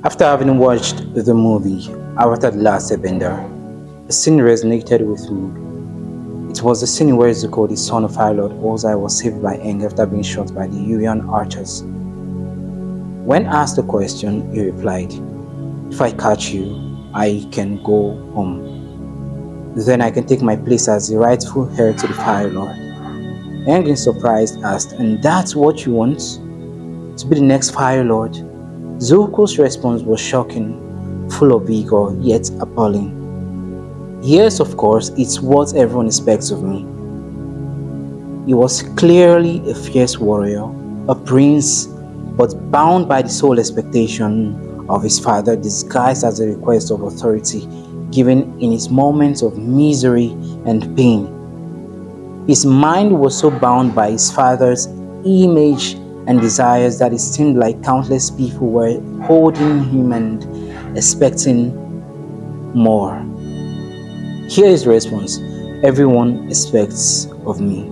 After having watched the movie Avatar The Last Airbender, a scene resonated with me. It was the scene where Zuko, the son of Firelord Ozai, was saved by Aang after being shot by the Yuan archers. When asked the question, he replied, "If I catch you, I can go home. Then I can take my place as the rightful heir to the Firelord." Aang, in surprise, asked, "And that's what you want? To be the next Firelord?" Zuko's response was shocking, full of vigor, yet appalling. Yes, of course, it's what everyone expects of me. He was clearly a fierce warrior, a prince, but bound by the sole expectation of his father, disguised as a request of authority given in his moments of misery and pain. His mind was so bound by his father's image and desires that it seemed like countless people were holding him and expecting more. Here is the response everyone expects of me.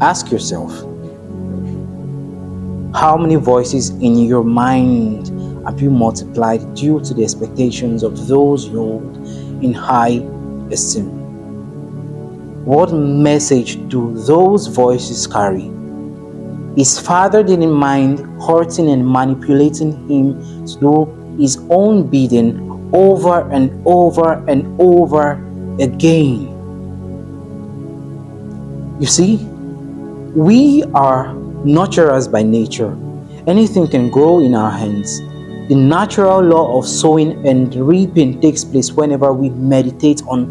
Ask yourself, how many voices in your mind have you multiplied due to the expectations of those you hold in high esteem? What message do those voices carry? His father didn't mind hurting and manipulating him to do his own bidding over and over and over again. You see, we are nurturers by nature. Anything can grow in our hands. The natural law of sowing and reaping takes place whenever we meditate on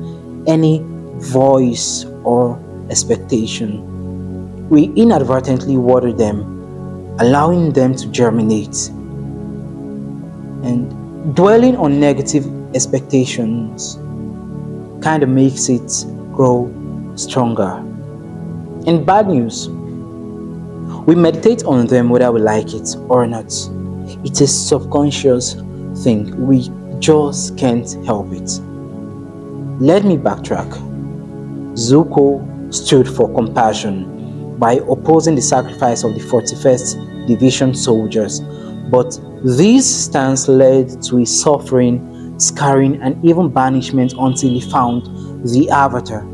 any voice or expectation. We inadvertently water them, allowing them to germinate. And dwelling on negative expectations kind of makes it grow stronger. And bad news, we meditate on them whether we like it or not. It's a subconscious thing. We just can't help it. Let me backtrack. Zuko stood for compassion by opposing the sacrifice of the 41st Division soldiers, but this stance led to his suffering, scarring, and even banishment until he found the Avatar.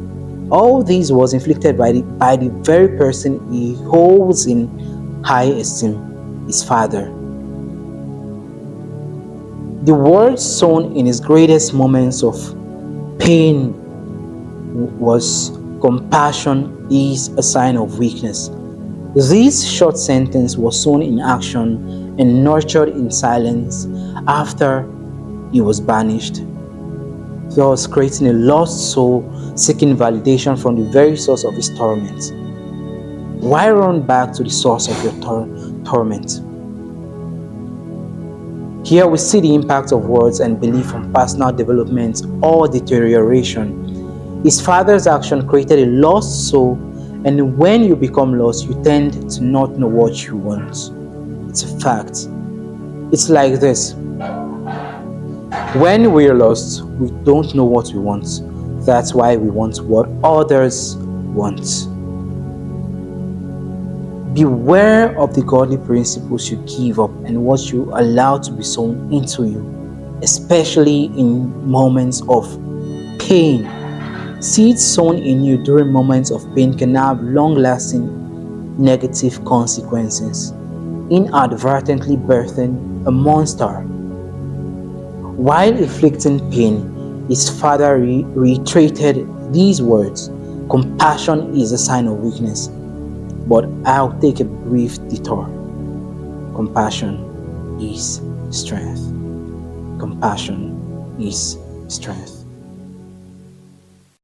All this was inflicted by the very person he holds in high esteem, his father. The words sown in his greatest moments of pain was, "Compassion is a sign of weakness." This short sentence was sown in action and nurtured in silence after he was banished, thus creating a lost soul seeking validation from the very source of his torment. Why run back to the source of your torment? Here we see the impact of words and belief on personal development or deterioration. His father's action created a lost soul, and when you become lost, you tend to not know what you want. It's a fact. It's like this. When we're lost, we don't know what we want. That's why we want what others want. Beware of the godly principles you give up and what you allow to be sown into you, especially in moments of pain. Seeds sown in you during moments of pain can have long-lasting negative consequences, inadvertently birthing a monster. While inflicting pain, his father reiterated these words, "Compassion is a sign of weakness." But I'll take a brief detour. Compassion is strength. Compassion is strength.